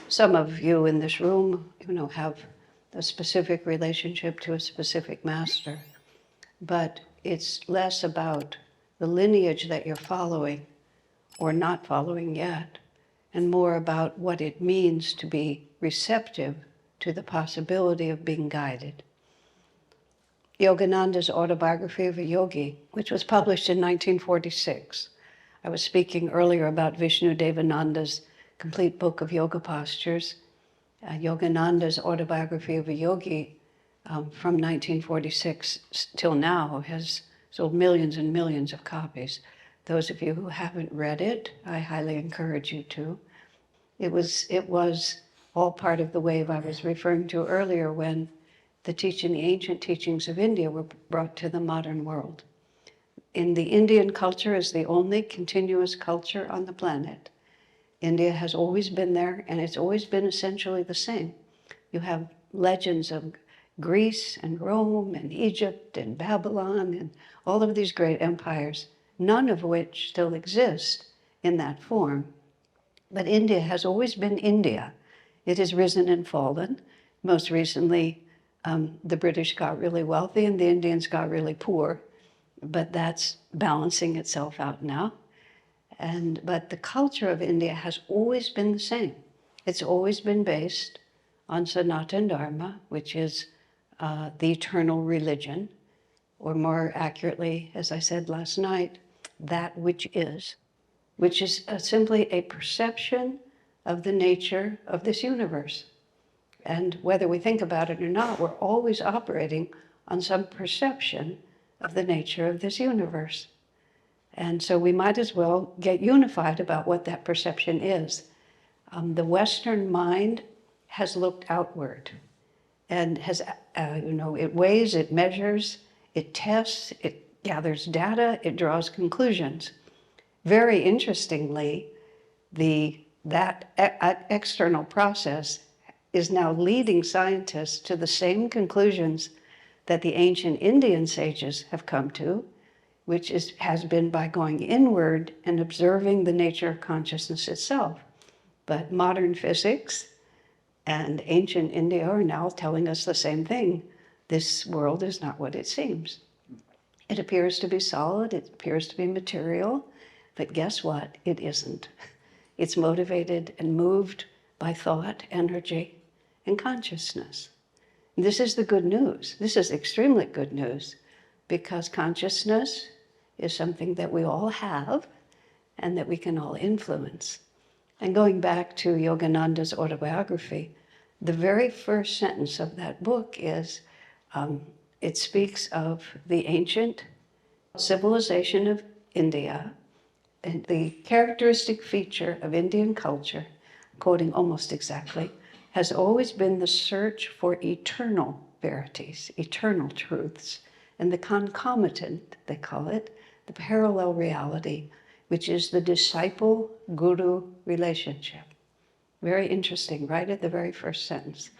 Some of you in this room, have a specific relationship to a specific master, but it's less about the lineage that you're following or not following yet, and more about what it means to be receptive to the possibility of being guided. Yogananda's Autobiography of a Yogi, which was published in 1946. I was speaking earlier about Vishnu Devananda's complete book of yoga postures. Yogananda's Autobiography of a Yogi from 1946 till now has sold millions and millions of copies. Those of you who haven't read it, I highly encourage you to. It was all part of the wave I was referring to earlier when the ancient teachings of India were brought to the modern world. In the Indian culture is the only continuous culture on the planet. India has always been there, and it's always been essentially the same. You have legends of Greece and Rome and Egypt and Babylon and all of these great empires, none of which still exist in that form. But India has always been India. It has risen and fallen. Most recently, the British got really wealthy and the Indians got really poor, but that's balancing itself out now. But the culture of India has always been the same. It's always been based on Sanatana Dharma, which is the eternal religion, or more accurately, as I said last night, that which is simply a perception of the nature of this universe. And whether we think about it or not, we're always operating on some perception of the nature of this universe. And so we might as well get unified about what that perception is. The Western mind has looked outward and has, it weighs, it measures, it tests, it gathers data, it draws conclusions. Very interestingly, that external process is now leading scientists to the same conclusions that the ancient Indian sages have come to, which has been by going inward and observing the nature of consciousness itself. But modern physics and ancient India are now telling us the same thing. This world is not what it seems. It appears to be solid, it appears to be material, but guess what? It isn't. It's motivated and moved by thought, energy, and consciousness. And this is the good news. This is extremely good news, because consciousness is something that we all have and that we can all influence. And going back to Yogananda's autobiography, the very first sentence of that book is, it speaks of the ancient civilization of India, and the characteristic feature of Indian culture, quoting almost exactly, has always been the search for eternal verities, eternal truths, and the concomitant, they call it, the parallel reality, which is the disciple-guru relationship. Very interesting, right at the very first sentence.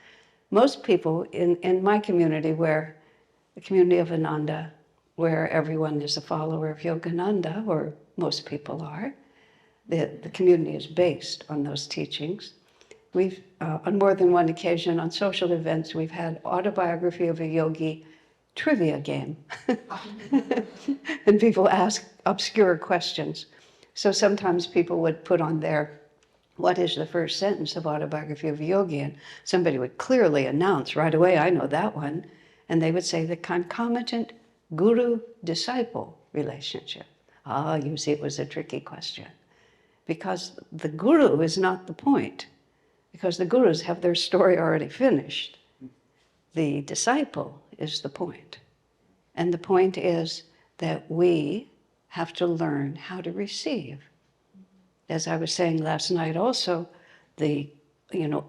Most people in my community, the community of Ananda, where everyone is a follower of Yogananda, or most people are, the community is based on those teachings. We've, on more than one occasion on social events, we've had Autobiography of a Yogi trivia game. And people ask obscure questions. So sometimes people would put on there, what is the first sentence of Autobiography of a Yogi? And somebody would clearly announce right away, I know that one. And they would say the concomitant guru-disciple relationship. You see, it was a tricky question. Because the guru is not the point. Because the gurus have their story already finished. The disciple is the point. And the point is that we have to learn how to receive. As I was saying last night also, the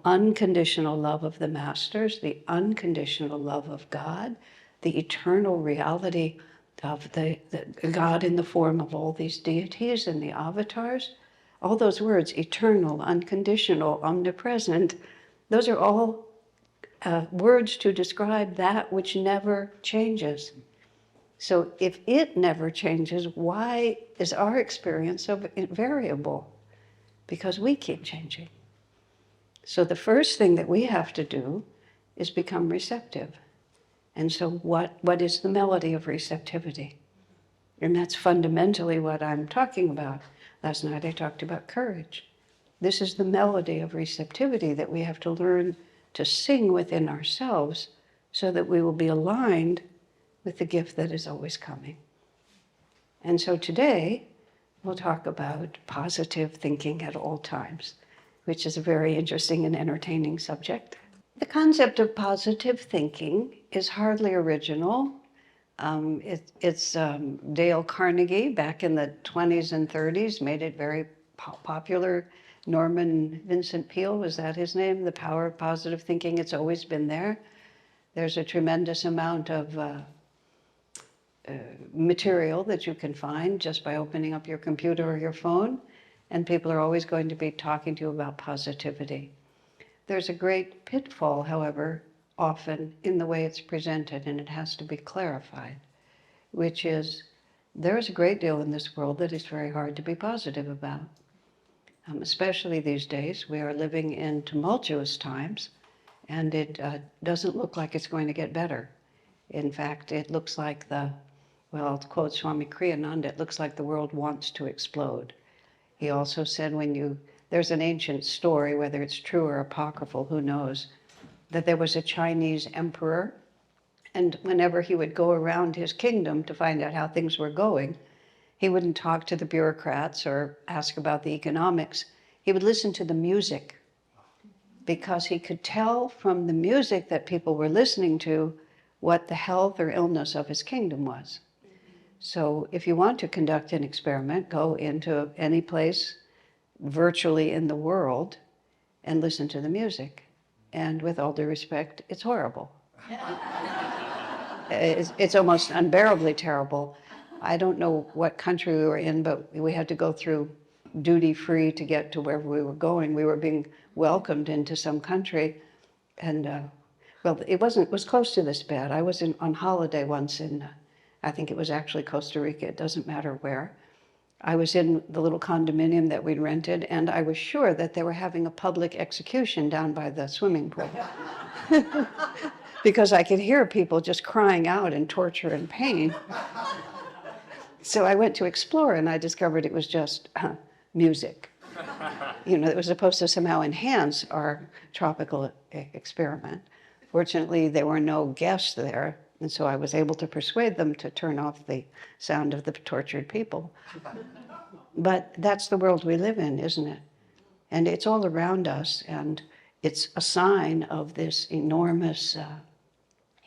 unconditional love of the masters, the unconditional love of God, the eternal reality of the God in the form of all these deities and the avatars. All those words, eternal, unconditional, omnipresent, those are all words to describe that which never changes. So if it never changes, why is our experience so variable? Because we keep changing. So the first thing that we have to do is become receptive. And so what is the melody of receptivity? And that's fundamentally what I'm talking about. Last night I talked about courage. This is the melody of receptivity that we have to learn to sing within ourselves so that we will be aligned with the gift that is always coming. And so today we'll talk about positive thinking at all times, which is a very interesting and entertaining subject. The concept of positive thinking is hardly original. It's Dale Carnegie back in the 20s and 30s made it very popular. Norman Vincent Peale, was that his name? The Power of Positive Thinking. It's always been there. There's a tremendous amount of material that you can find just by opening up your computer or your phone, and people are always going to be talking to you about positivity. There's a great pitfall, however, often in the way it's presented, and it has to be clarified, which is there is a great deal in this world that is very hard to be positive about. Especially these days, we are living in tumultuous times, and it doesn't look like it's going to get better. In fact, it looks like well, to quote Swami Kriyananda, it looks like the world wants to explode. He also said there's an ancient story, whether it's true or apocryphal, who knows, that there was a Chinese emperor, and whenever he would go around his kingdom to find out how things were going, he wouldn't talk to the bureaucrats or ask about the economics. He would listen to the music, because he could tell from the music that people were listening to what the health or illness of his kingdom was. So if you want to conduct an experiment, go into any place virtually in the world and listen to the music. And with all due respect, it's horrible. It's almost unbearably terrible. I don't know what country we were in, but we had to go through duty-free to get to wherever we were going. We were being welcomed into some country, and well, it was close to this bad. I was on holiday once in, I think it was actually Costa Rica, it doesn't matter where. I was in the little condominium that we'd rented, and I was sure that they were having a public execution down by the swimming pool. Because I could hear people just crying out in torture and pain. So I went to explore, and I discovered it was just music. It was supposed to somehow enhance our tropical experiment. Fortunately, there were no guests there, and so I was able to persuade them to turn off the sound of the tortured people. But that's the world we live in, isn't it? And it's all around us, and it's a sign of this enormous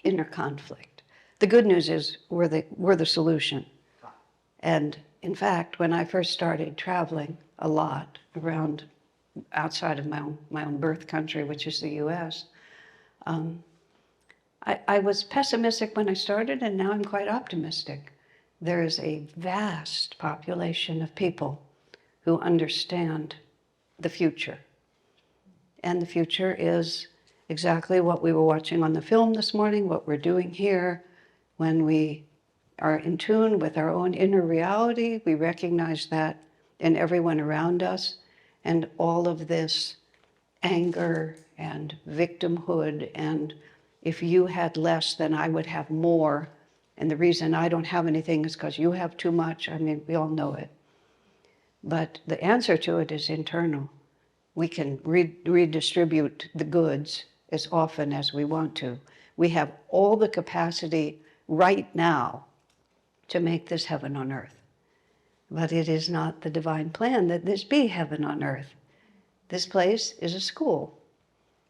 inner conflict. The good news is we're the solution. And in fact, when I first started traveling a lot around outside of my own birth country, which is the US, I was pessimistic when I started, and now I'm quite optimistic. There is a vast population of people who understand the future. And the future is exactly what we were watching on the film this morning, what we're doing here. When we are in tune with our own inner reality, we recognize that in everyone around us, and all of this anger and victimhood, and if you had less, then I would have more, and the reason I don't have anything is because you have too much. I mean, we all know it. But the answer to it is internal. We can redistribute the goods as often as we want to. We have all the capacity right now to make this heaven on earth. But it is not the divine plan that this be heaven on earth. This place is a school,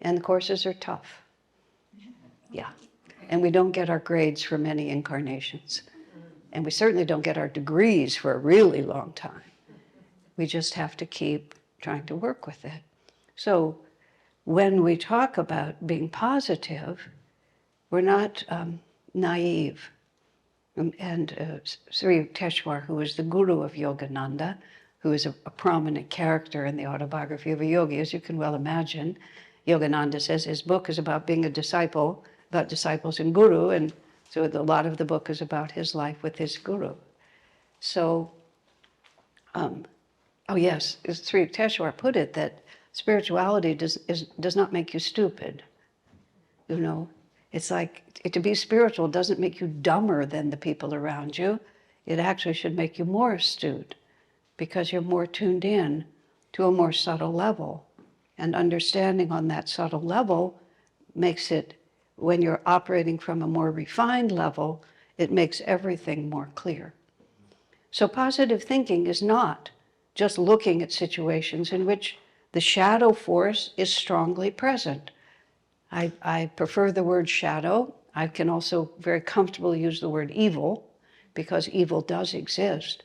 and the courses are tough. Yeah. And we don't get our grades for many incarnations. And we certainly don't get our degrees for a really long time. We just have to keep trying to work with it. So when we talk about being positive, we're not naive. And Sri Yukteswar, who is the guru of Yogananda, who is a prominent character in the autobiography of a yogi, as you can well imagine, Yogananda says his book is about being a disciple, about disciples and guru, and so a lot of the book is about his life with his guru. So, oh yes, as Sri Yukteswar put it, that Spirituality does not make you stupid. You know, it's like to be spiritual doesn't make you dumber than the people around you. It actually should make you more astute because you're more tuned in to a more subtle level. And understanding on that subtle level makes it, when you're operating from a more refined level, it makes everything more clear. So positive thinking is not just looking at situations in which the shadow force is strongly present. I prefer the word shadow. I can also very comfortably use the word evil because evil does exist.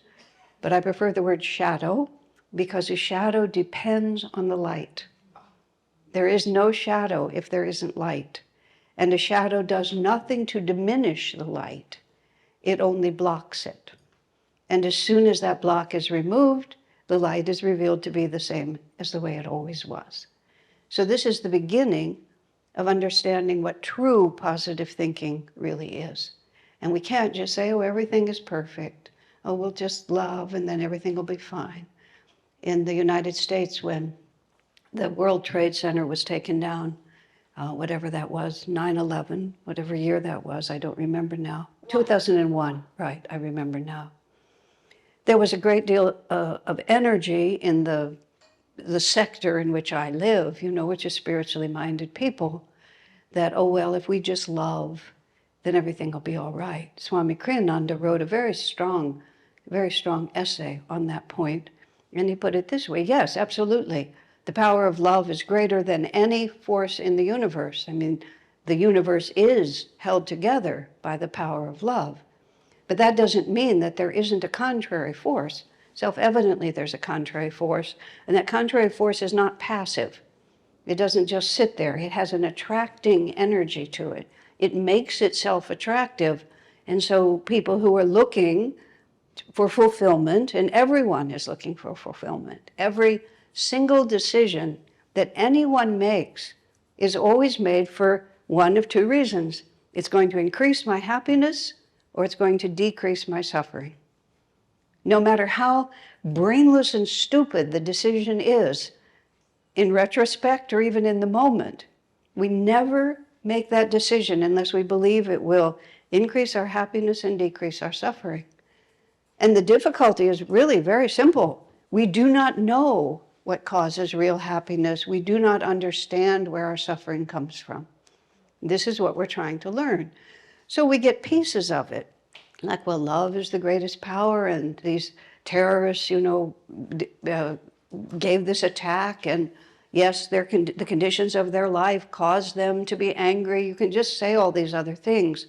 But I prefer the word shadow because a shadow depends on the light. There is no shadow if there isn't light. And a shadow does nothing to diminish the light. It only blocks it. And as soon as that block is removed, the light is revealed to be the same as the way it always was. So this is the beginning of understanding what true positive thinking really is. And we can't just say, oh, everything is perfect. Oh, we'll just love and then everything will be fine. In the United States, when the World Trade Center was taken down, whatever that was, 9/11, whatever year that was, I don't remember now. 2001, right, I remember now. There was a great deal of energy in the sector in which I live, you know, which is spiritually minded people, that, oh, well, if we just love, then everything will be all right. Swami Kriyananda wrote a very strong essay on that point, and he put it this way: yes, absolutely. The power of love is greater than any force in the universe. I mean, the universe is held together by the power of love. But that doesn't mean that there isn't a contrary force. Self-evidently, there's a contrary force, and that contrary force is not passive. It doesn't just sit there. It has an attracting energy to it. It makes itself attractive, and so people who are looking for fulfillment, and everyone is looking for fulfillment, every single decision that anyone makes is always made for one of two reasons. It's going to increase my happiness, or it's going to decrease my suffering. No matter how brainless and stupid the decision is, in retrospect or even in the moment, we never make that decision unless we believe it will increase our happiness and decrease our suffering. And the difficulty is really very simple. We do not know what causes real happiness. We do not understand where our suffering comes from. This is what we're trying to learn. So we get pieces of it. Like, well, love is the greatest power, and these terrorists, you know, gave this attack, and yes, the conditions of their life caused them to be angry. You can just say all these other things.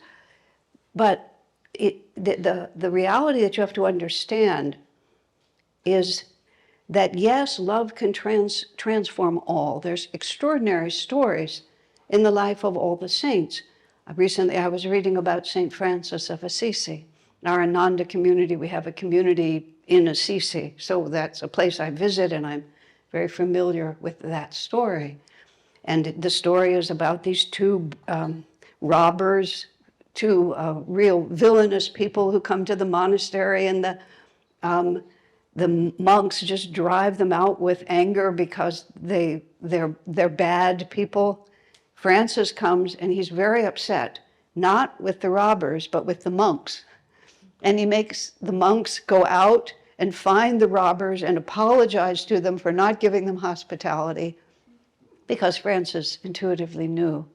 But the reality that you have to understand is that, yes, love can transform all. There's extraordinary stories in the life of all the saints. Recently, I was reading about St. Francis of Assisi. In our Ananda community, we have a community in Assisi, so that's a place I visit, and I'm very familiar with that story. And the story is about these two robbers, two real villainous people who come to the monastery, and the monks just drive them out with anger because they're bad people. Francis comes and he's very upset, not with the robbers, but with the monks. And he makes the monks go out and find the robbers and apologize to them for not giving them hospitality, because Francis intuitively knew.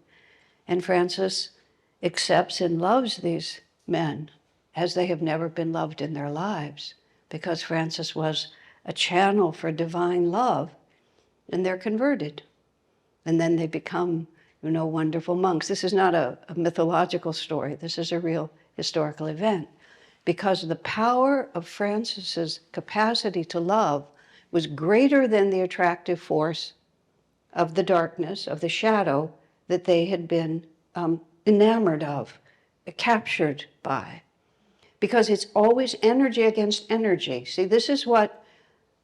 And Francis accepts and loves these men as they have never been loved in their lives, because Francis was a channel for divine love, and they're converted. And then they become, you know, wonderful monks. This is not a mythological story. This is a real historical event, because the power of Francis's capacity to love was greater than the attractive force of the darkness, of the shadow that they had been enamored of, captured by. Because it's always energy against energy. See, this is what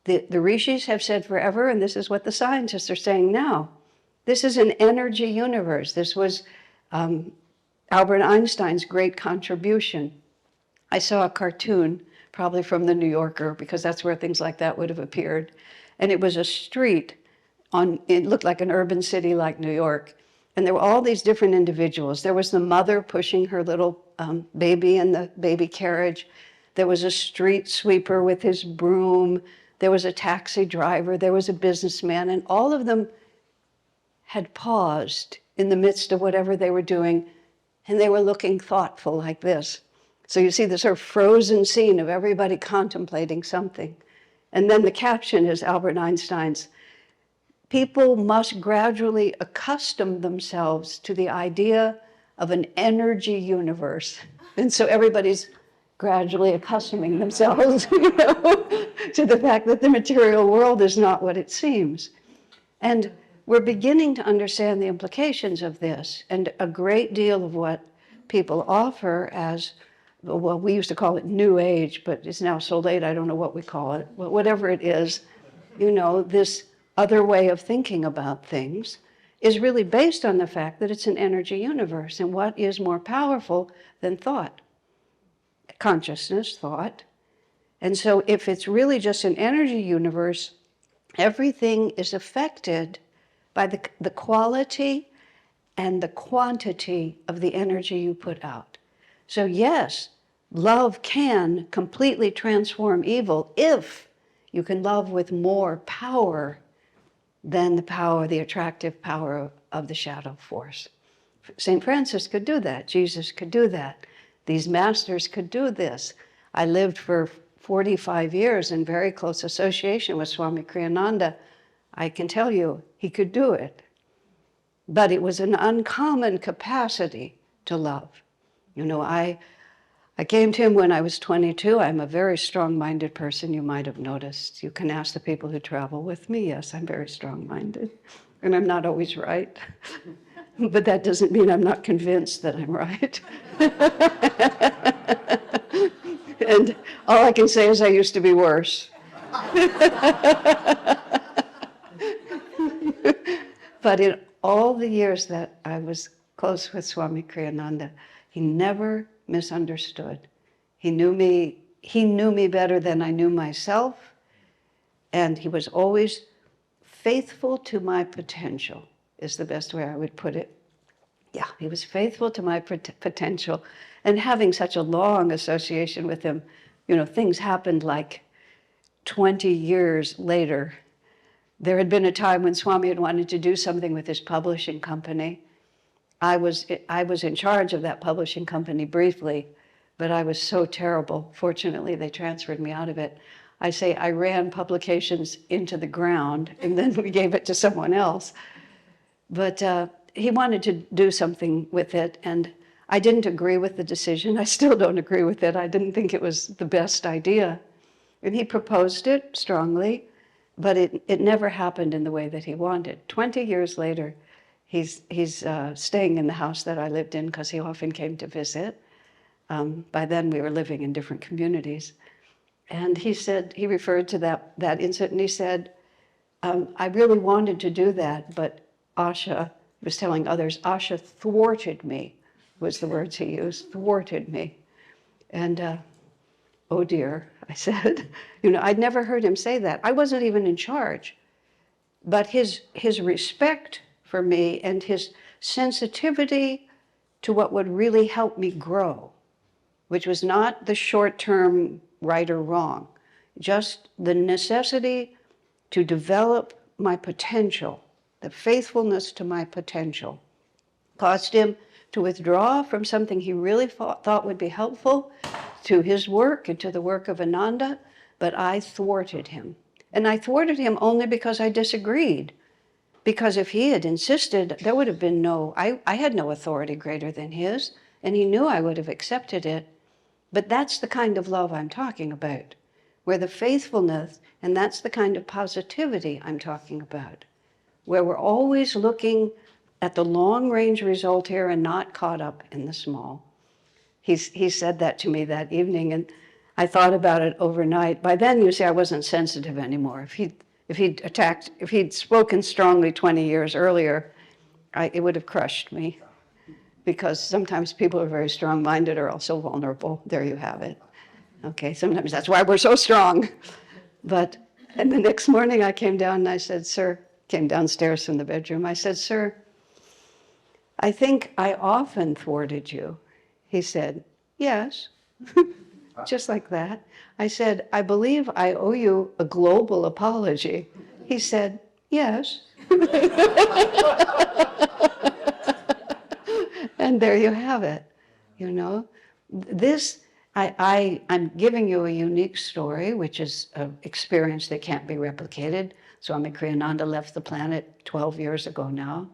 the rishis have said forever, and this is what the scientists are saying now. This is an energy universe. This was Albert Einstein's great contribution. I saw a cartoon, probably from the New Yorker, because that's where things like that would have appeared. And it was a street it looked like an urban city like New York. And there were all these different individuals. There was the mother pushing her little baby in the baby carriage. There was a street sweeper with his broom. There was a taxi driver. There was a businessman. And all of them had paused in the midst of whatever they were doing, and they were looking thoughtful like this. So you see the sort of frozen scene of everybody contemplating something. And then the caption is Albert Einstein's, "People must gradually accustom themselves to the idea of an energy universe." And so everybody's gradually accustoming themselves to the fact that the material world is not what it seems. And we're beginning to understand the implications of this, and a great deal of what people offer as, well, we used to call it New Age, but it's now so late, I don't know what we call it. But whatever it is, this other way of thinking about things is really based on the fact that it's an energy universe. And what is more powerful than thought? Consciousness, thought. And so if it's really just an energy universe, everything is affected by the quality and the quantity of the energy you put out. So yes, love can completely transform evil if you can love with more power than the attractive power of the shadow force. St. Francis could do that. Jesus could do that. These masters could do this. I lived for 45 years in very close association with Swami Kriyananda. I can tell you, he could do it. But it was an uncommon capacity to love. I came to him when I was 22. I'm a very strong-minded person, you might have noticed. You can ask the people who travel with me. Yes, I'm very strong-minded. And I'm not always right. But that doesn't mean I'm not convinced that I'm right. And all I can say is I used to be worse. But in all the years that I was close with Swami Kriyananda, he never misunderstood. He knew me better than I knew myself, and he was always faithful to my potential, is the best way I would put it. Yeah, he was faithful to my potential. And having such a long association with him, things happened like 20 years later. There had been a time when Swami had wanted to do something with his publishing company. I was in charge of that publishing company briefly, but I was so terrible. Fortunately, they transferred me out of it. I say I ran publications into the ground, and then we gave it to someone else. But he wanted to do something with it, and I didn't agree with the decision. I still don't agree with it. I didn't think it was the best idea. And he proposed it strongly, but it never happened in the way that he wanted. 20 years later, he's staying in the house that I lived in because he often came to visit. By then, we were living in different communities. And he referred to that incident, and he said, I really wanted to do that, but Asha was telling others, Asha thwarted me, was the words he used, thwarted me. And oh dear, I said, I'd never heard him say that. I wasn't even in charge. But his respect for me and his sensitivity to what would really help me grow, which was not the short-term right or wrong, just the necessity to develop my potential, the faithfulness to my potential, caused him to withdraw from something he really thought would be helpful to his work and to the work of Ananda, but I thwarted him. And I thwarted him only because I disagreed. Because if he had insisted, there would have been I had no authority greater than his, and he knew I would have accepted it. But that's the kind of love I'm talking about, where the faithfulness, and that's the kind of positivity I'm talking about, where we're always looking at the long-range result here and not caught up in the small. He said that to me that evening, and I thought about it overnight. By then, you see, I wasn't sensitive anymore. If he'd spoken strongly 20 years earlier, it would have crushed me. Because sometimes people are very strong-minded or also vulnerable. There you have it. Okay, sometimes that's why we're so strong. And the next morning I came down and I said, Sir, came downstairs from the bedroom. I said, "Sir, I think I often thwarted you." He said, "Yes." Just like that. I said, "I believe I owe you a global apology." He said, "Yes." And there you have it. You know, this, I'm giving you a unique story, which is an experience that can't be replicated. Swami Kriyananda left the planet 12 years ago now.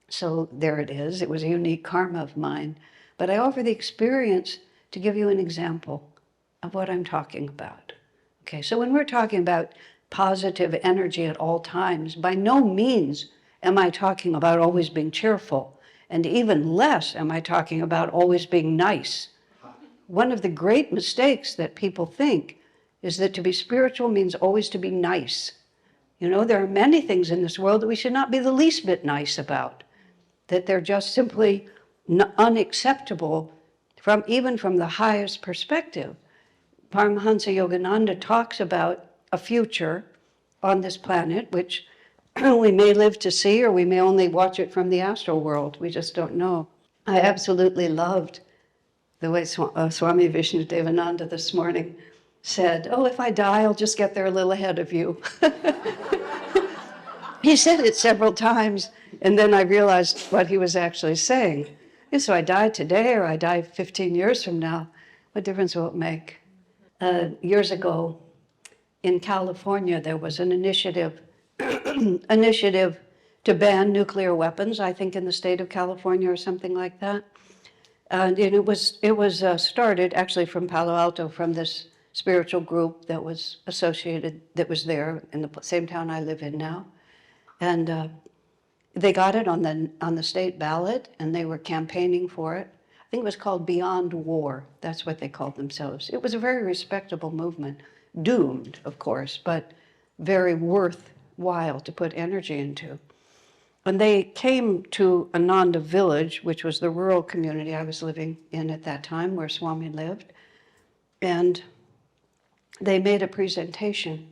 So there it is. It was a unique karma of mine. But I offer the experience to give you an example of what I'm talking about. Okay, so when we're talking about positive energy at all times, by no means am I talking about always being cheerful, and even less am I talking about always being nice. One of the great mistakes that people think is that to be spiritual means always to be nice. You know, there are many things in this world that we should not be the least bit nice about, that they're just simply unacceptable even from the highest perspective. Paramahansa Yogananda talks about a future on this planet, which we may live to see, or we may only watch it from the astral world. We just don't know. I absolutely loved the way Swami Vishnu Devananda this morning said, "Oh, if I die, I'll just get there a little ahead of you." He said it several times, and then I realized what he was actually saying. So I die today or I die 15 years from now, what difference will it make? Years ago in California, there was an initiative to ban nuclear weapons, I think in the state of California or something like that. And it was started actually from Palo Alto, from this spiritual group that was associated, that was there in the same town I live in now. And they got it on the state ballot, and they were campaigning for it. I think it was called Beyond War. That's what they called themselves. It was a very respectable movement, doomed, of course, but very worthwhile to put energy into. And they came to Ananda Village, which was the rural community I was living in at that time, where Swami lived, and they made a presentation.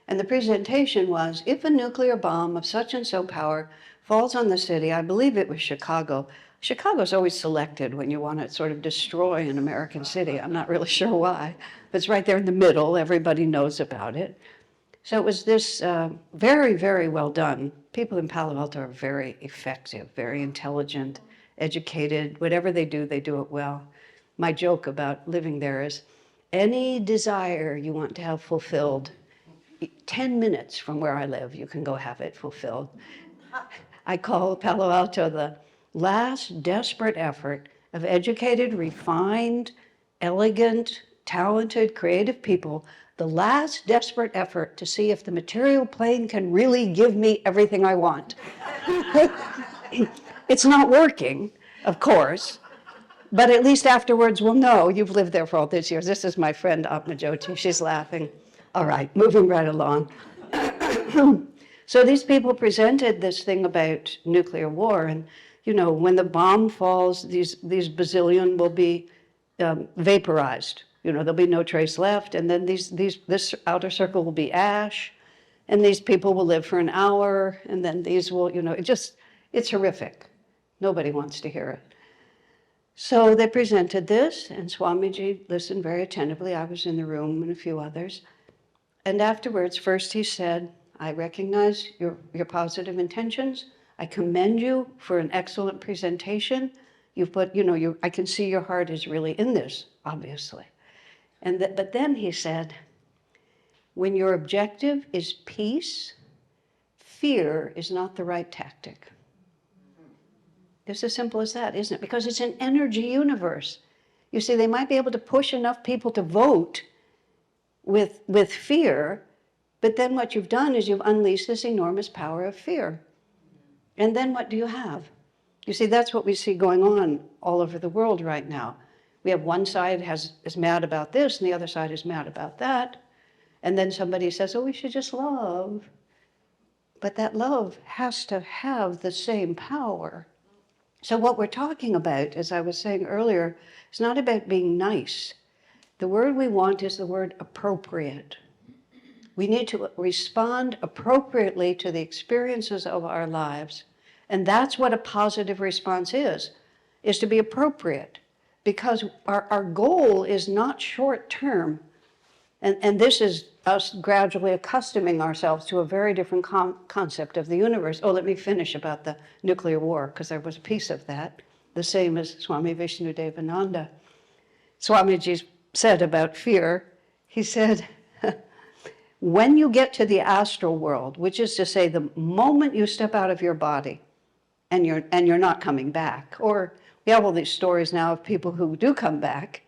And the presentation was, if a nuclear bomb of such and so power falls on the city, I believe it was Chicago. Chicago's always selected when you want to sort of destroy an American city. I'm not really sure why, but it's right there in the middle. Everybody knows about it. So it was this very, very well done. People in Palo Alto are very effective, very intelligent, educated. Whatever they do it well. My joke about living there is, any desire you want to have fulfilled, 10 minutes from where I live, you can go have it fulfilled. I call Palo Alto the last desperate effort of educated, refined, elegant, talented, creative people, the last desperate effort to see if the material plane can really give me everything I want. It's not working, of course, but at least afterwards we'll know you've lived there for all these years. This is my friend Atmajoti, she's laughing. All right, moving right along. So these people presented this thing about nuclear war, and you know, when the bomb falls, these bazillion will be vaporized. You know, there'll be no trace left, and then this outer circle will be ash, and these people will live for an hour, and then these will, you know, it's horrific. Nobody wants to hear it. So they presented this, and Swamiji listened very attentively. I was in the room and a few others. And afterwards, first he said, I recognize your positive intentions. I commend you for an excellent presentation. You've put, you know, I can see your heart is really in this, obviously. But then he said, when your objective is peace, fear is not the right tactic. It's as simple as that, isn't it? Because it's an energy universe. You see, they might be able to push enough people to vote with fear, but then what you've done is you've unleashed this enormous power of fear. And then what do you have? You see, that's what we see going on all over the world right now. We have one side is mad about this, and the other side is mad about that. And then somebody says, oh, we should just love. But that love has to have the same power. So what we're talking about, as I was saying earlier, is not about being nice. The word we want is the word appropriate. We need to respond appropriately to the experiences of our lives. And that's what a positive response is to be appropriate. Because our goal is not short term. And this is us gradually accustoming ourselves to a very different concept of the universe. Oh, let me finish about the nuclear war, because there was a piece of that, the same as Swami Vishnudevananda. Swamiji said about fear, he said, when you get to the astral world, which is to say the moment you step out of your body and you're not coming back, or we have all these stories now of people who do come back,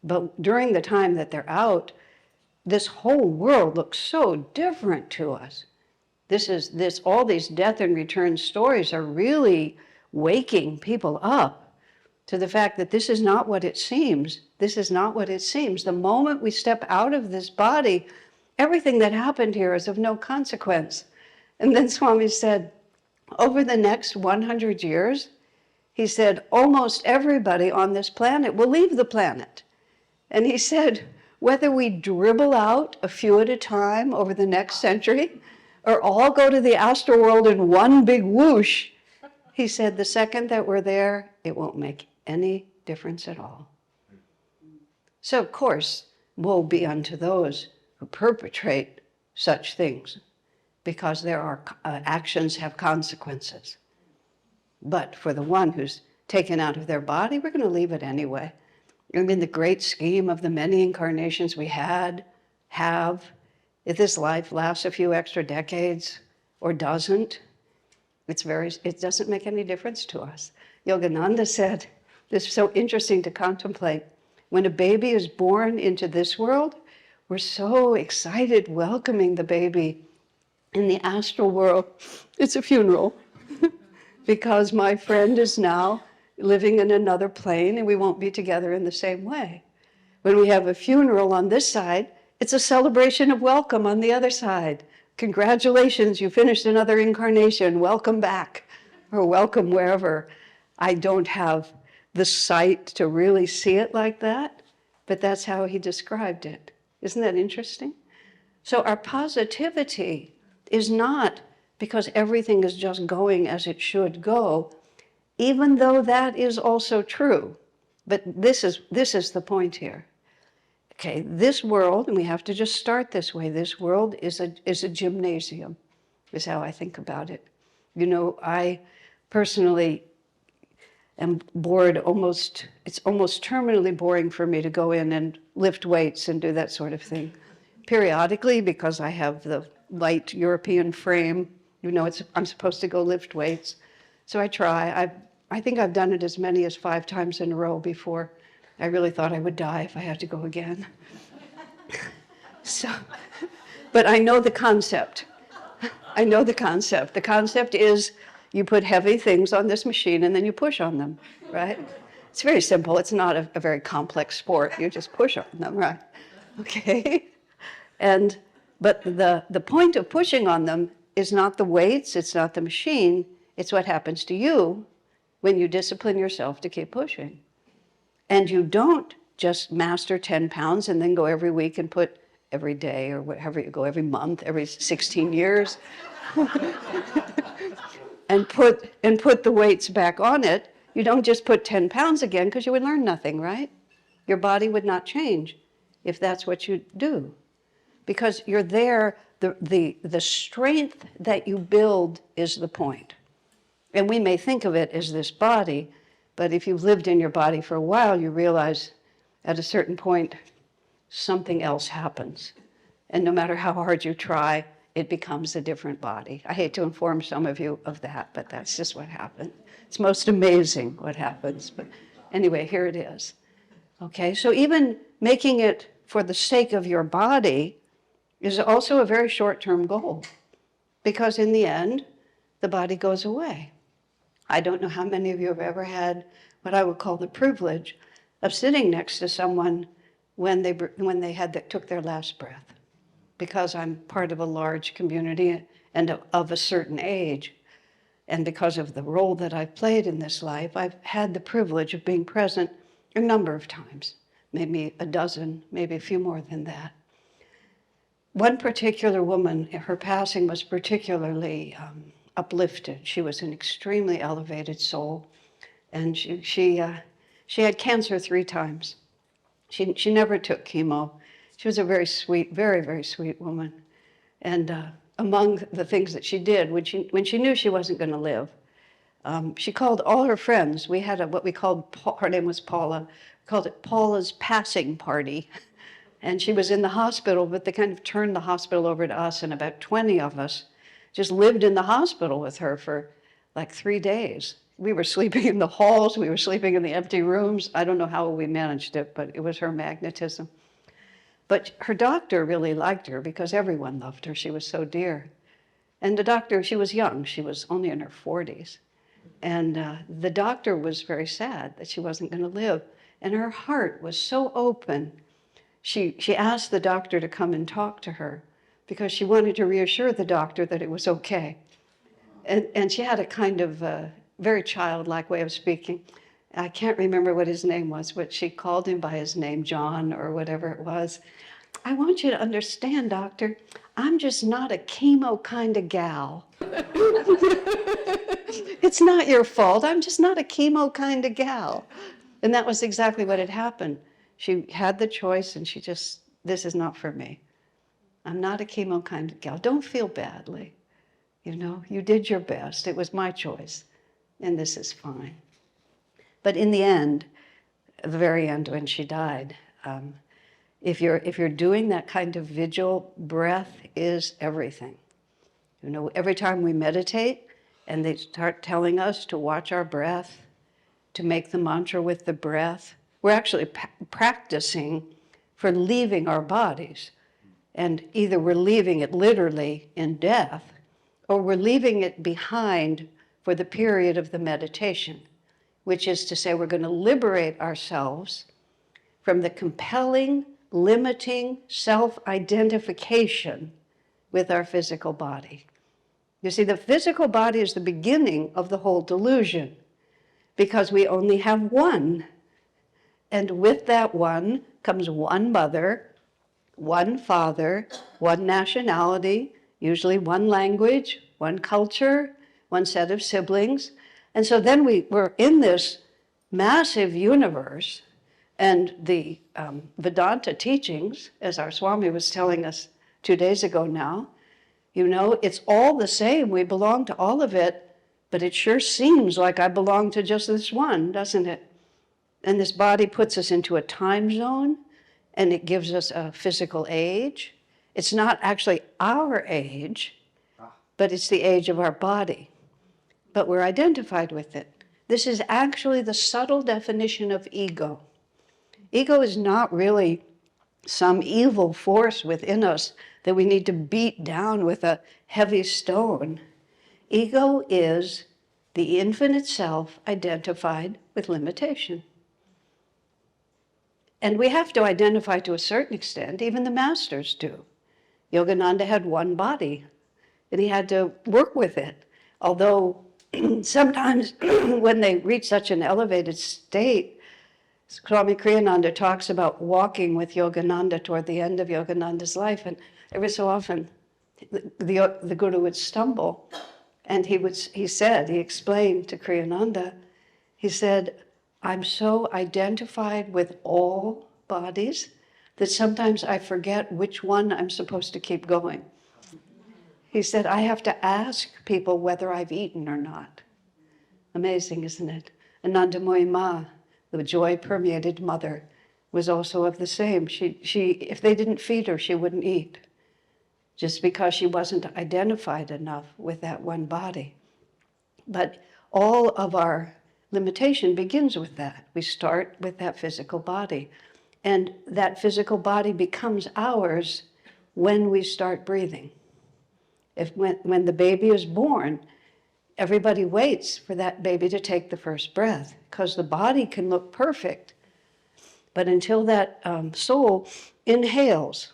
but during the time that they're out, this whole world looks so different to us. All these death and return stories are really waking people up to the fact that this is not what it seems. This is not what it seems. The moment we step out of this body, everything that happened here is of no consequence. And then Swami said, over the next 100 years, he said, almost everybody on this planet will leave the planet. And he said, whether we dribble out a few at a time over the next century, or all go to the astral world in one big whoosh, he said, the second that we're there, it won't make any difference at all. So, of course, woe be unto those who perpetrate such things, because actions have consequences. But for the one who's taken out of their body, we're going to leave it anyway. I mean, the great scheme of the many incarnations we have, if this life lasts a few extra decades or doesn't, it doesn't make any difference to us. Yogananda said, this is so interesting to contemplate. When a baby is born into this world, we're so excited welcoming the baby. In the astral world, it's a funeral because my friend is now living in another plane and we won't be together in the same way. When we have a funeral on this side, it's a celebration of welcome on the other side. Congratulations, you finished another incarnation, welcome back, or welcome wherever. I don't have the sight to really see it like that, but that's how he described it. Isn't that interesting? So our positivity is not because everything is just going as it should go, even though that is also true. But this is the point here. Okay, this world, and we have to just start this way, this world is a gymnasium, is how I think about it. You know, I personally am bored it's almost terminally boring for me to go in and lift weights and do that sort of thing. Periodically, because I have the light European frame, you know, I'm supposed to go lift weights. So I try. I think I've done it as many as 5 times in a row before. I really thought I would die if I had to go again. But I know the concept. I know the concept. The concept is you put heavy things on this machine and then you push on them, right? It's very simple. It's not a very complex sport. You just push on them, right? Okay. But the point of pushing on them is not the weights, it's not the machine, it's what happens to you when you discipline yourself to keep pushing. And you don't just master 10 pounds and then go every week and put every day or whatever you go, every month, every 16 years, and put the weights back on it. You don't just put 10 pounds again because you would learn nothing, right? Your body would not change if that's what you do. Because you're there, the strength that you build is the point. And we may think of it as this body, but if you've lived in your body for a while, you realize at a certain point, something else happens. And no matter how hard you try, it becomes a different body. I hate to inform some of you of that, but that's just what happens. It's most amazing what happens. But anyway, here it is. Okay, so even making it for the sake of your body is also a very short-term goal, because in the end, the body goes away. I don't know how many of you have ever had what I would call the privilege of sitting next to someone when they took their last breath. Because I'm part of a large community and of a certain age, and because of the role that I've played in this life, I've had the privilege of being present a number of times, maybe a dozen, maybe a few more than that. one particular woman, her passing was particularly uplifted. She was an extremely elevated soul, and she had cancer 3 times. She never took chemo. She was a very sweet, very, very sweet woman. And among the things that she did, when she knew she wasn't going to live, she called all her friends. We had what we called, her name was Paula, we called it Paula's passing party. And she was in the hospital, but they kind of turned the hospital over to us, and about 20 of us just lived in the hospital with her for like 3 days. We were sleeping in the halls, we were sleeping in the empty rooms. I don't know how we managed it, but it was her magnetism. But her doctor really liked her because everyone loved her. She was so dear. And the doctor, she was young, she was only in her 40s. And the doctor was very sad that she wasn't going to live. And her heart was so open. She asked the doctor to come and talk to her because she wanted to reassure the doctor that it was okay. And she had a kind of very childlike way of speaking. I can't remember what his name was, but she called him by his name, John, or whatever it was. I want you to understand, doctor, I'm just not a chemo kind of gal. It's not your fault. I'm just not a chemo kind of gal. And that was exactly what had happened. She had the choice, and she just, this is not for me. I'm not a chemo kind of gal. Don't feel badly. You know, you did your best. It was my choice, and this is fine. But in the end, at the very end when she died, if you're doing that kind of vigil, breath is everything. You know, every time we meditate and they start telling us to watch our breath, to make the mantra with the breath, we're actually practicing for leaving our bodies. And either we're leaving it literally in death, or we're leaving it behind for the period of the meditation, which is to say we're going to liberate ourselves from the compelling, limiting self-identification with our physical body. You see, the physical body is the beginning of the whole delusion because we only have one. And with that one comes one mother, one father, one nationality, usually one language, one culture, one set of siblings. And so then we're in this massive universe, and the Vedanta teachings, as our Swami was telling us 2 days ago now, you know, it's all the same. We belong to all of it, but it sure seems like I belong to just this one, doesn't it? And this body puts us into a time zone, and it gives us a physical age. It's not actually our age, but it's the age of our body. But we're identified with it. This is actually the subtle definition of ego. Ego is not really some evil force within us that we need to beat down with a heavy stone. Ego is the infinite self identified with limitation. And we have to identify to a certain extent, even the masters do. Yogananda had one body, and he had to work with it. Although sometimes when they reach such an elevated state, Swami Kriyananda talks about walking with Yogananda toward the end of Yogananda's life, and every so often the Guru would stumble, and he explained to Kriyananda, he said, I'm so identified with all bodies that sometimes I forget which one I'm supposed to keep going. He said, I have to ask people whether I've eaten or not. Amazing, isn't it? Anandamoyi Ma, the joy-permeated mother, was also of the same. She, if they didn't feed her, she wouldn't eat, just because she wasn't identified enough with that one body. But all of our limitation begins with that. We start with that physical body. And that physical body becomes ours when we start breathing. When the baby is born, everybody waits for that baby to take the first breath, because the body can look perfect. But until that soul inhales,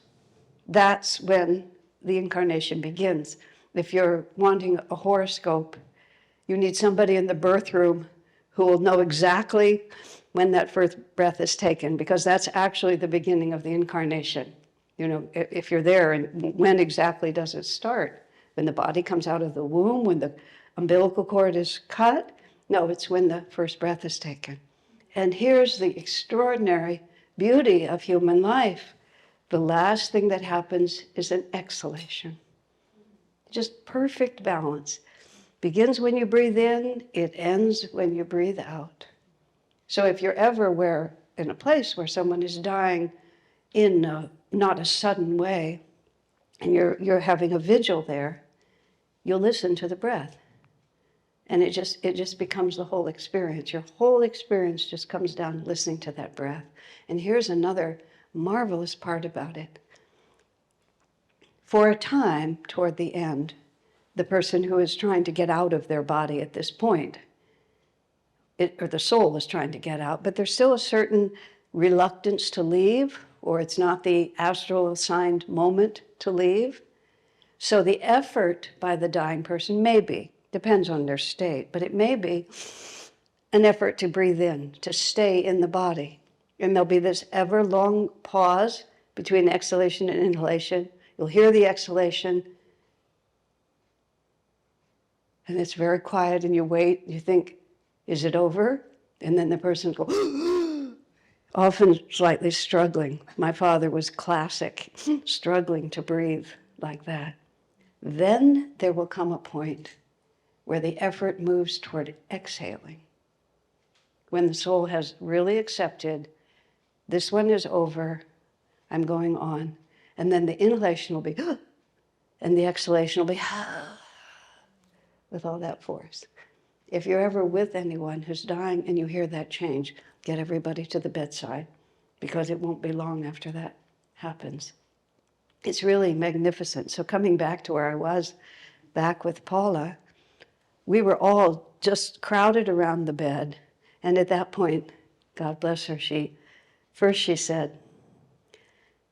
that's when the incarnation begins. If you're wanting a horoscope, you need somebody in the birth room who will know exactly when that first breath is taken, because that's actually the beginning of the incarnation. if you're there, and when exactly does it start? When the body comes out of the womb, when the umbilical cord is cut? No, it's when the first breath is taken. And here's the extraordinary beauty of human life. The last thing that happens is an exhalation. Just perfect balance. Begins when you breathe in, it ends when you breathe out. So if you're ever in a place where someone is dying in not a sudden way, and you're having a vigil there, you'll listen to the breath. And it just becomes the whole experience. Your whole experience just comes down listening to that breath. And here's another marvelous part about it. For a time, toward the end, the person who is trying to get out of their body at this point, or the soul is trying to get out, but there's still a certain reluctance to leave, or it's not the astral assigned moment to leave. So the effort by the dying person may be, depends on their state, but it may be an effort to breathe in, to stay in the body. And there'll be this ever long pause between exhalation and inhalation. You'll hear the exhalation, and it's very quiet, and you wait, you think, is it over? And then the person goes, often slightly struggling. My father was classic, struggling to breathe like that. Then there will come a point where the effort moves toward exhaling. When the soul has really accepted, this one is over, I'm going on. And then the inhalation will be, and the exhalation will be, with all that force. If you're ever with anyone who's dying and you hear that change, get everybody to the bedside, because it won't be long after that happens. It's really magnificent. So coming back to where I was, back with Paula, we were all just crowded around the bed. And at that point, God bless her, she said,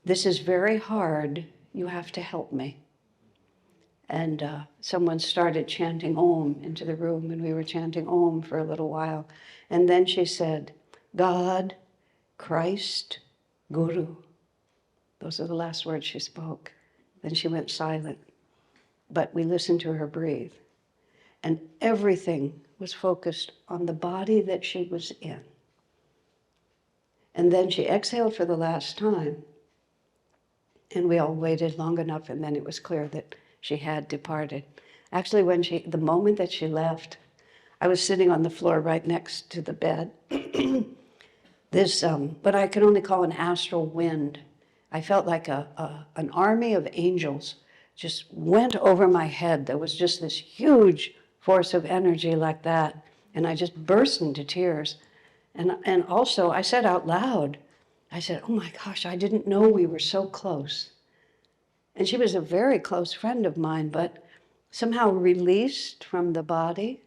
"This is very hard. You have to help me." And someone started chanting Om into the room, and we were chanting Om for a little while. And then she said, "God, Christ, Guru." Those are the last words she spoke. Then she went silent. But we listened to her breathe. And everything was focused on the body that she was in. And then she exhaled for the last time. And we all waited long enough, and then it was clear that she had departed. Actually, the moment that she left, I was sitting on the floor right next to the bed. This, what I could only call an astral wind. I felt like an army of angels just went over my head. There was just this huge force of energy like that. And I just burst into tears. And also, I said out loud, I said, "Oh my gosh, I didn't know we were so close." And she was a very close friend of mine, but somehow released from the body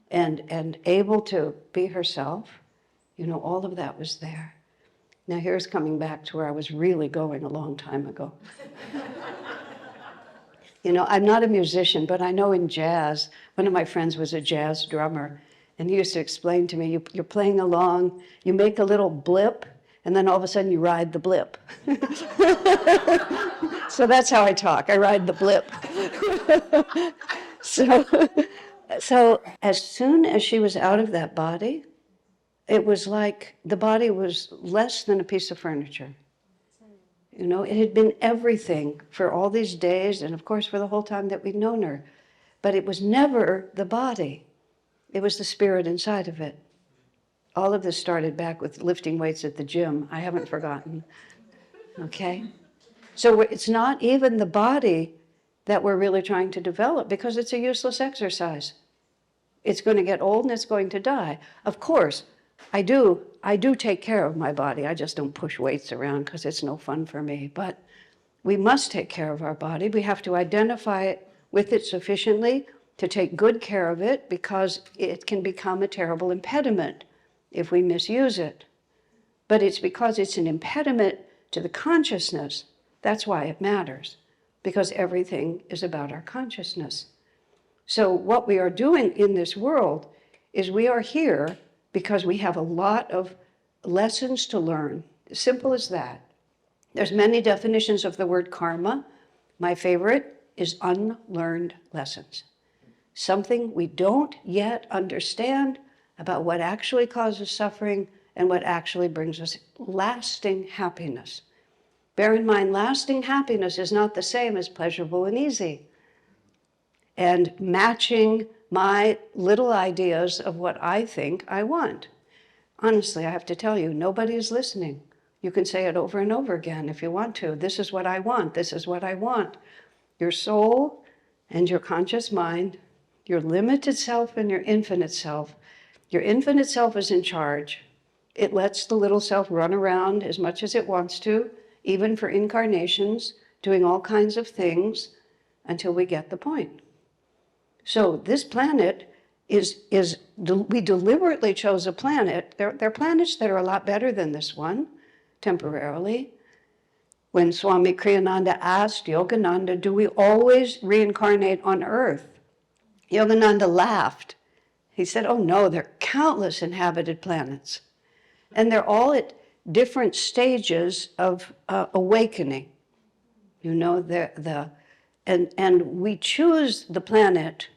and able to be herself. All of that was there. Now here's coming back to where I was really going a long time ago. I'm not a musician, but I know in jazz, one of my friends was a jazz drummer, and he used to explain to me, you're playing along, you make a little blip, and then all of a sudden you ride the blip. So that's how I talk. I ride the blip. So as soon as she was out of that body, it was like the body was less than a piece of furniture. It had been everything for all these days, and of course for the whole time that we'd known her. But it was never the body. It was the spirit inside of it. All of this started back with lifting weights at the gym. I haven't forgotten. Okay? So it's not even the body that we're really trying to develop, because it's a useless exercise. It's going to get old and it's going to die. Of course, I do take care of my body. I just don't push weights around because it's no fun for me. But we must take care of our body. We have to identify with it sufficiently to take good care of it, because it can become a terrible impediment if we misuse it. But it's because it's an impediment to the consciousness. That's why it matters, because everything is about our consciousness. So what we are doing in this world is we are here because we have a lot of lessons to learn. Simple as that. There's many definitions of the word karma. My favorite is unlearned lessons. Something we don't yet understand about what actually causes suffering and what actually brings us lasting happiness. Bear in mind, lasting happiness is not the same as pleasurable and easy. And matching my little ideas of what I think I want. Honestly, I have to tell you, nobody is listening. You can say it over and over again if you want to. This is what I want. This is what I want. Your soul and your conscious mind, your limited self and your infinite self. Your infinite self is in charge. It lets the little self run around as much as it wants to, even for incarnations, doing all kinds of things until we get the point. So this planet we deliberately chose a planet. There are planets that are a lot better than this one, temporarily. When Swami Kriyananda asked Yogananda, do we always reincarnate on Earth? Yogananda laughed. He said, oh no, there are countless inhabited planets. And they're all at different stages of awakening. You know, and we choose the planet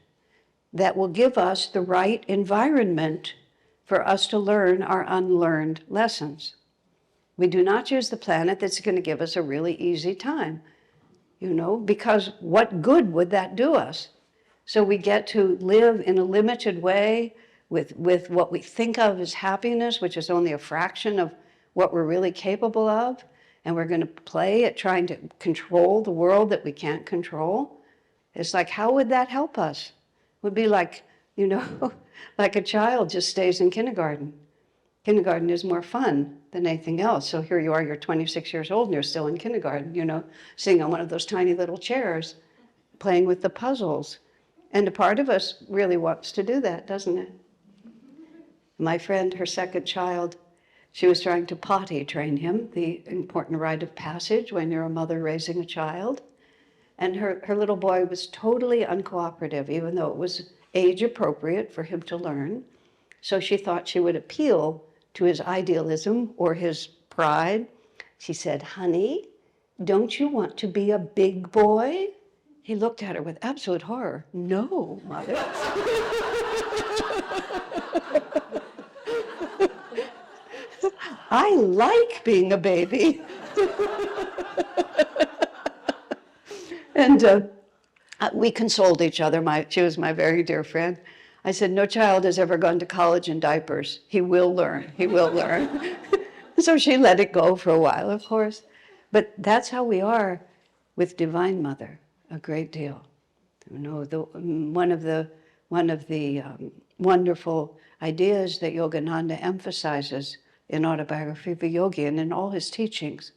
that will give us the right environment for us to learn our unlearned lessons. We do not choose the planet that's going to give us a really easy time, you know, because what good would that do us? So we get to live in a limited way with what we think of as happiness, which is only a fraction of what we're really capable of, and we're going to play at trying to control the world that we can't control. It's like, how would that help us? It would be like, you know, like a child just stays in kindergarten. Kindergarten is more fun than anything else. So here you are, you're 26 years old and you're still in kindergarten, you know, sitting on one of those tiny little chairs, playing with the puzzles. And a part of us really wants to do that, doesn't it? My friend, her second child, she was trying to potty train him, the important rite of passage when you're a mother raising a child. And her little boy was totally uncooperative, even though it was age appropriate for him to learn. So she thought she would appeal to his idealism or his pride. She said, honey, don't you want to be a big boy? He looked at her with absolute horror. No, mother. I like being a baby. And we consoled each other. She was my very dear friend. I said, no child has ever gone to college in diapers. He will learn. He will learn. So she let it go for a while, of course. But that's how we are with Divine Mother, a great deal. You know, one of the wonderful ideas that Yogananda emphasizes in Autobiography of a Yogi and in all his teachings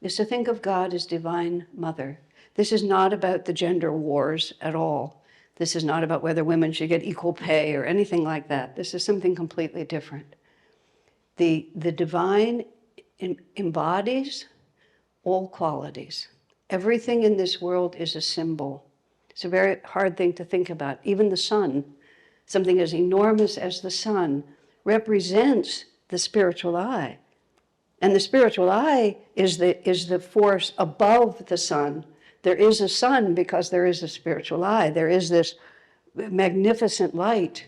is to think of God as Divine Mother. This is not about the gender wars at all. This is not about whether women should get equal pay or anything like that. This is something completely different. The divine embodies all qualities. Everything in this world is a symbol. It's a very hard thing to think about. Even the sun, something as enormous as the sun, represents the spiritual eye. And the spiritual eye is the force above the sun. There is a sun because there is a spiritual eye. There is this magnificent light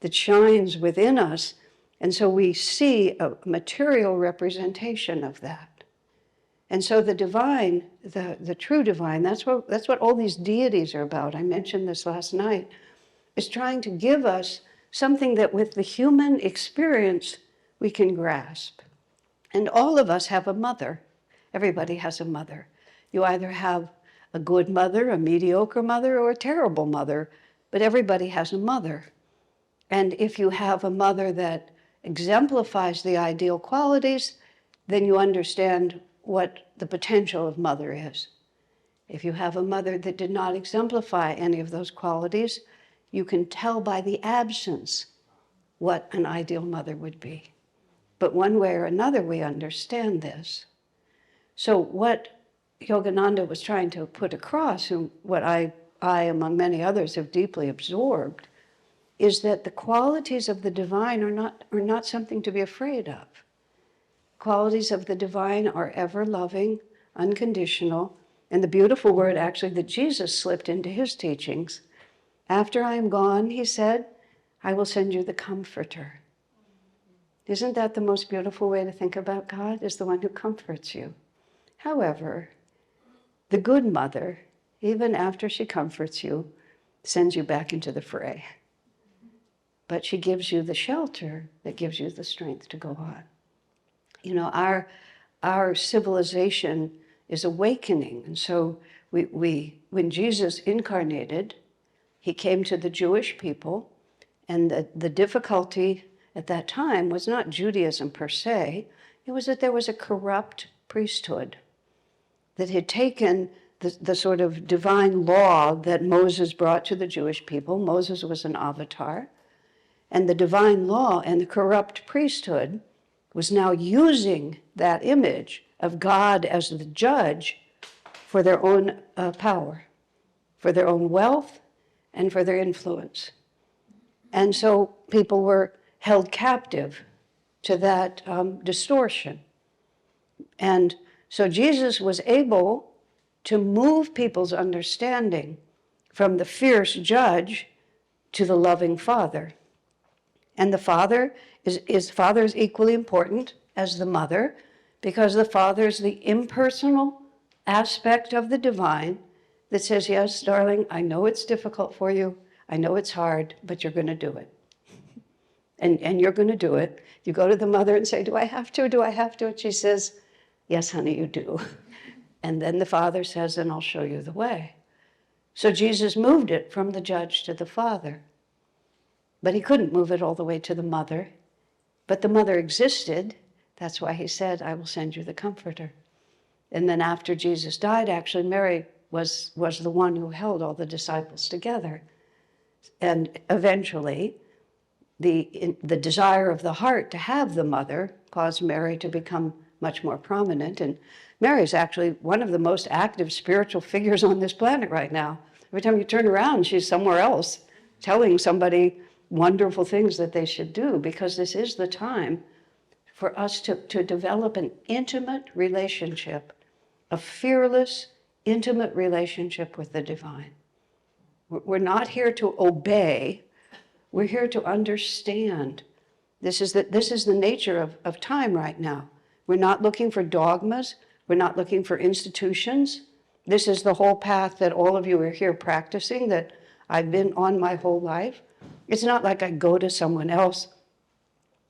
that shines within us. And so we see a material representation of that. And so the divine, the true divine, that's what all these deities are about. I mentioned this last night, is trying to give us something that with the human experience we can grasp. And all of us have a mother. Everybody has a mother. You either have a good mother, a mediocre mother, or a terrible mother, but everybody has a mother. And if you have a mother that exemplifies the ideal qualities, then you understand what the potential of mother is. If you have a mother that did not exemplify any of those qualities, you can tell by the absence what an ideal mother would be. But one way or another, we understand this. So what Yogananda was trying to put across, and what I, among many others, have deeply absorbed, is that the qualities of the divine are not something to be afraid of. Qualities of the divine are ever loving, unconditional, and the beautiful word actually that Jesus slipped into his teachings. After I am gone, he said, I will send you the Comforter. Isn't that the most beautiful way to think about God, is the one who comforts you? However, the good mother, even after she comforts you, sends you back into the fray. But she gives you the shelter that gives you the strength to go on. You know, our civilization is awakening. And so when Jesus incarnated, he came to the Jewish people, and the difficulty at that time was not Judaism per se, it was that there was a corrupt priesthood that had taken the sort of divine law that Moses brought to the Jewish people. Moses was an avatar, and the divine law and the corrupt priesthood was now using that image of God as the judge for their own power, for their own wealth, and for their influence. And so people were held captive to that distortion. And so Jesus was able to move people's understanding from the fierce judge to the loving Father. And the Father is equally important as the mother, because the Father is the impersonal aspect of the divine that says, yes, darling, I know it's difficult for you. I know it's hard, but you're going to do it. And you're going to do it. You go to the mother and say, do I have to? Do I have to? And she says, yes, honey, you do. And then the Father says, and I'll show you the way. So Jesus moved it from the judge to the Father. But he couldn't move it all the way to the mother. But the mother existed. That's why he said, I will send you the Comforter. And then after Jesus died, actually, Mary was the one who held all the disciples together. And eventually, the desire of the heart to have the mother caused Mary to become much more prominent. And Mary is actually one of the most active spiritual figures on this planet right now. Every time you turn around, she's somewhere else telling somebody wonderful things that they should do, because this is the time for us to develop an intimate relationship, a fearless, intimate relationship with the divine. We're not here to obey. We're here to understand. This is the nature of time right now. We're not looking for dogmas. We're not looking for institutions. This is the whole path that all of you are here practicing, that I've been on my whole life. It's not like I go to someone else.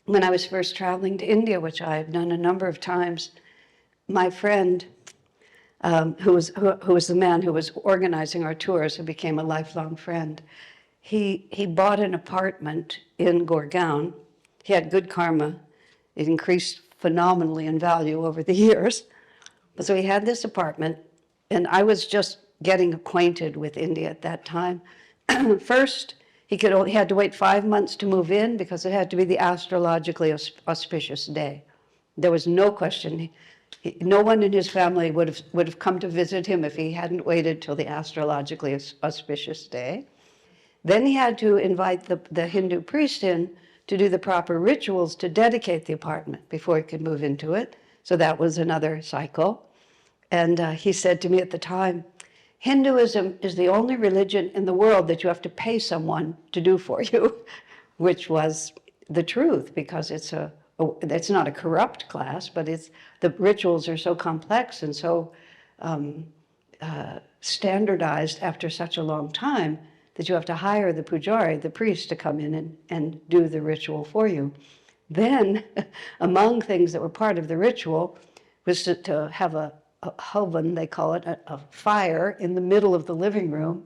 When I was first traveling to India, which I've done a number of times, my friend, who was the man who was organizing our tours, who became a lifelong friend, he bought an apartment in Gurgaon. He had good karma. It increased phenomenally in value over the years. So he had this apartment, and I was just getting acquainted with India at that time. First, he had to wait 5 months to move in, because it had to be the astrologically auspicious day. There was no question. No one in his family would have come to visit him if he hadn't waited till the astrologically auspicious day. Then he had to invite the Hindu priest in to do the proper rituals to dedicate the apartment before he could move into it. So that was another cycle. And he said to me at the time, Hinduism is the only religion in the world that you have to pay someone to do for you, which was the truth, because it's not a corrupt class, but the rituals are so complex and so standardized after such a long time that you have to hire the pujari, the priest, to come in and do the ritual for you. Then, among things that were part of the ritual was to have a hovan, they call it, a fire in the middle of the living room,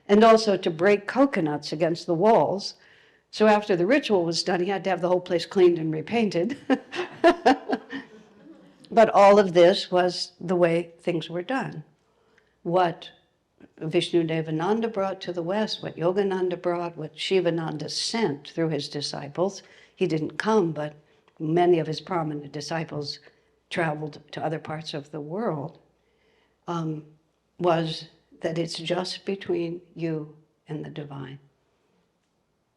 and also to break coconuts against the walls. So after the ritual was done, he had to have the whole place cleaned and repainted. But all of this was the way things were done. What Vishnu Devananda brought to the West, what Yogananda brought, what Sivananda sent through his disciples, he didn't come, but many of his prominent disciples traveled to other parts of the world, was that it's just between you and the divine.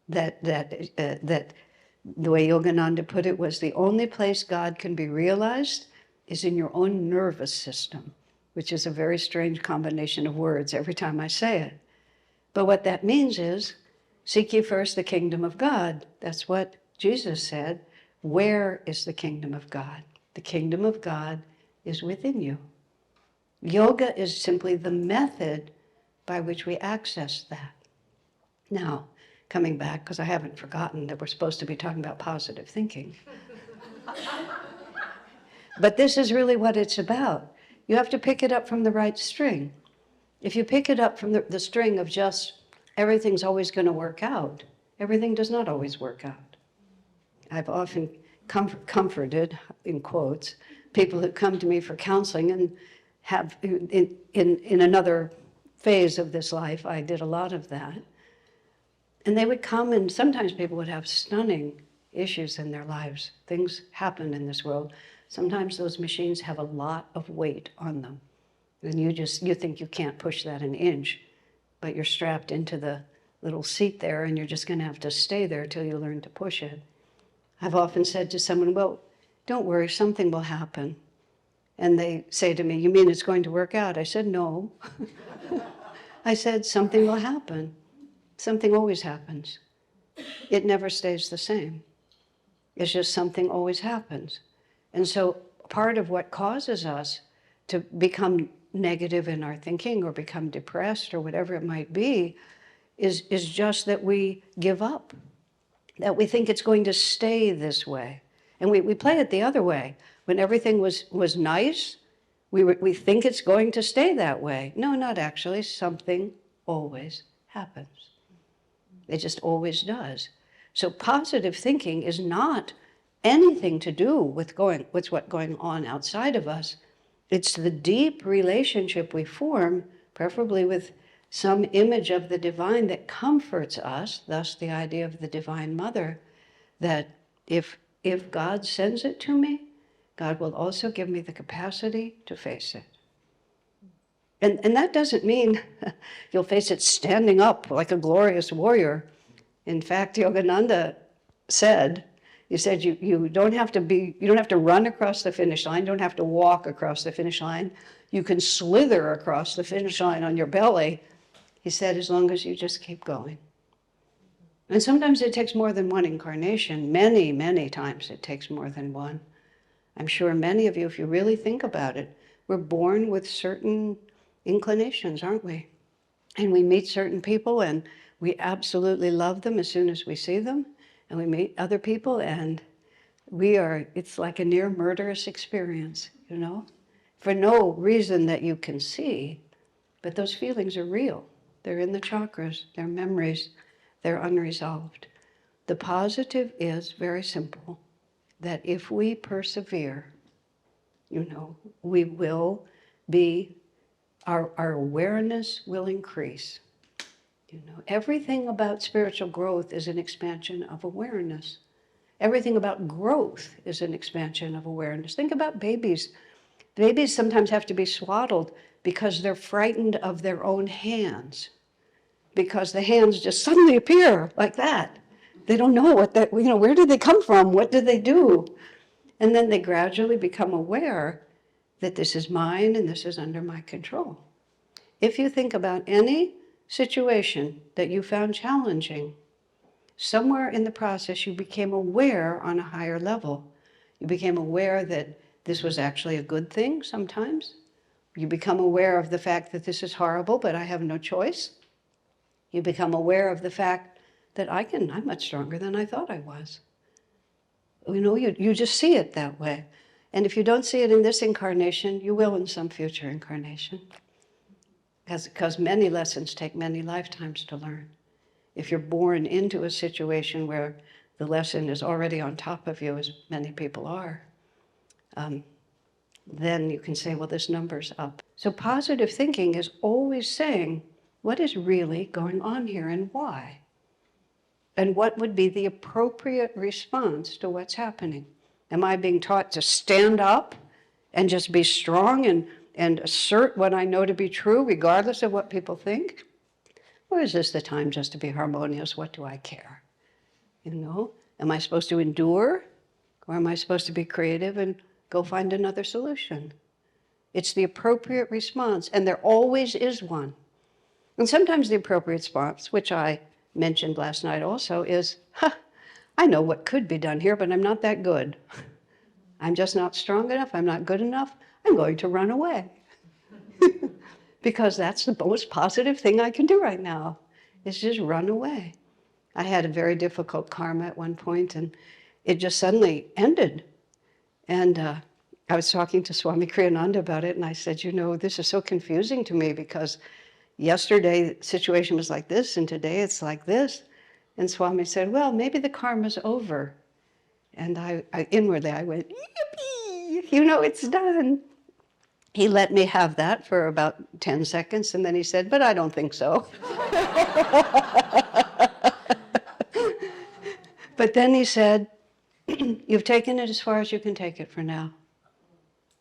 That the way Yogananda put it was, the only place God can be realized is in your own nervous system. which is a very strange combination of words every time I say it. But what that means is, seek ye first the kingdom of God. That's what Jesus said. Where is the kingdom of God? The kingdom of God is within you. Yoga is simply the method by which we access that. Now, coming back, because I haven't forgotten that we're supposed to be talking about positive thinking. But this is really what it's about. You have to pick it up from the right string. If you pick it up from the string of just everything's always going to work out, everything does not always work out. I've often comforted, in quotes, people who come to me for counseling and have, in another phase of this life, I did a lot of that. And they would come, and sometimes people would have stunning issues in their lives. Things happen in this world. Sometimes those machines have a lot of weight on them. And you think you can't push that an inch, but you're strapped into the little seat there, and you're just going to have to stay there till you learn to push it. I've often said to someone, well, don't worry, something will happen. And they say to me, you mean it's going to work out? I said, no. I said, something will happen. Something always happens. It never stays the same. It's just something always happens. And so part of what causes us to become negative in our thinking or become depressed or whatever it might be is just that we give up, that we think it's going to stay this way. And we play it the other way. When everything was nice, we think it's going to stay that way. No, not actually. Something always happens. It just always does. So positive thinking is not anything to do with what's going on outside of us. It's the deep relationship we form, preferably with some image of the divine that comforts us, thus the idea of the Divine Mother, that if God sends it to me, God will also give me the capacity to face it. And that doesn't mean you'll face it standing up like a glorious warrior. In fact, Yogananda said, he said you don't have to run across the finish line, you don't have to walk across the finish line. You can slither across the finish line on your belly. He said, as long as you just keep going. And sometimes it takes more than one incarnation. Many, many times it takes more than one. I'm sure many of you, if you really think about it, we're born with certain inclinations, aren't we? And we meet certain people and we absolutely love them as soon as we see them. And we meet other people and it's like a near murderous experience, you know? For no reason that you can see, but those feelings are real. They're in the chakras, they're memories, they're unresolved. The positive is very simple, that if we persevere, you know, we will be, our awareness will increase. You know, everything about spiritual growth is an expansion of awareness. Everything about growth is an expansion of awareness. Think about babies. Babies sometimes have to be swaddled because they're frightened of their own hands, because the hands just suddenly appear like that. They don't know where did they come from? What did they do? And then they gradually become aware that this is mine and this is under my control. If you think about any situation that you found challenging, somewhere in the process you became aware on a higher level. You became aware that this was actually a good thing sometimes. You become aware of the fact that this is horrible, but I have no choice. You become aware of the fact that I'm much stronger than I thought I was. You know, you just see it that way. And if you don't see it in this incarnation, you will in some future incarnation. Because many lessons take many lifetimes to learn. If you're born into a situation where the lesson is already on top of you, as many people are, then you can say, well, this number's up. So positive thinking is always saying, what is really going on here and why? And what would be the appropriate response to what's happening? Am I being taught to stand up and just be strong and assert what I know to be true, regardless of what people think? Or is this the time just to be harmonious? What do I care? You know, am I supposed to endure? Or am I supposed to be creative and go find another solution? It's the appropriate response, and there always is one. And sometimes the appropriate response, which I mentioned last night also, is, I know what could be done here, but I'm not that good. I'm just not strong enough, I'm not good enough, I'm going to run away. Because that's the most positive thing I can do right now, is just run away. I had a very difficult karma at one point, and it just suddenly ended. And I was talking to Swami Kriyananda about it, and I said, this is so confusing to me, because yesterday the situation was like this, and today it's like this. And Swami said, well, maybe the karma's over. And I inwardly, I went, yippee, it's done. He let me have that for about 10 seconds, and then he said, but I don't think so. But then he said, you've taken it as far as you can take it for now.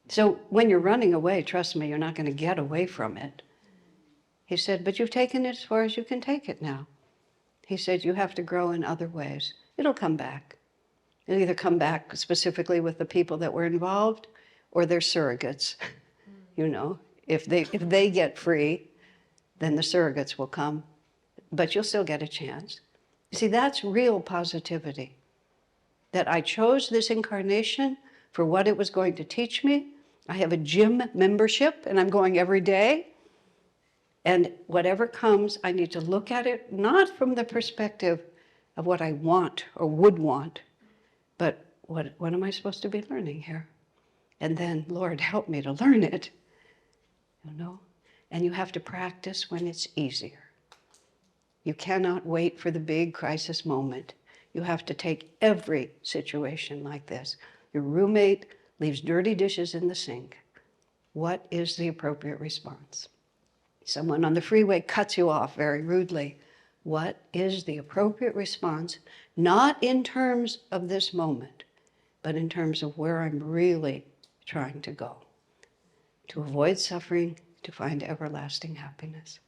So when you're running away, trust me, you're not going to get away from it. He said, but you've taken it as far as you can take it now. He said, you have to grow in other ways. It'll come back. It'll either come back specifically with the people that were involved, or their surrogates. If they get free, then the surrogates will come, but you'll still get a chance. You see, that's real positivity. That I chose this incarnation for what it was going to teach me. I have a gym membership, and I'm going every day. And whatever comes, I need to look at it not from the perspective of what I want or would want, but what am I supposed to be learning here? And then, Lord, help me to learn it. And you have to practice when it's easier. You cannot wait for the big crisis moment. You have to take every situation like this. Your roommate leaves dirty dishes in the sink. What is the appropriate response? Someone on the freeway cuts you off very rudely. What is the appropriate response? Not in terms of this moment, but in terms of where I'm really trying to go. To avoid suffering, to find everlasting happiness.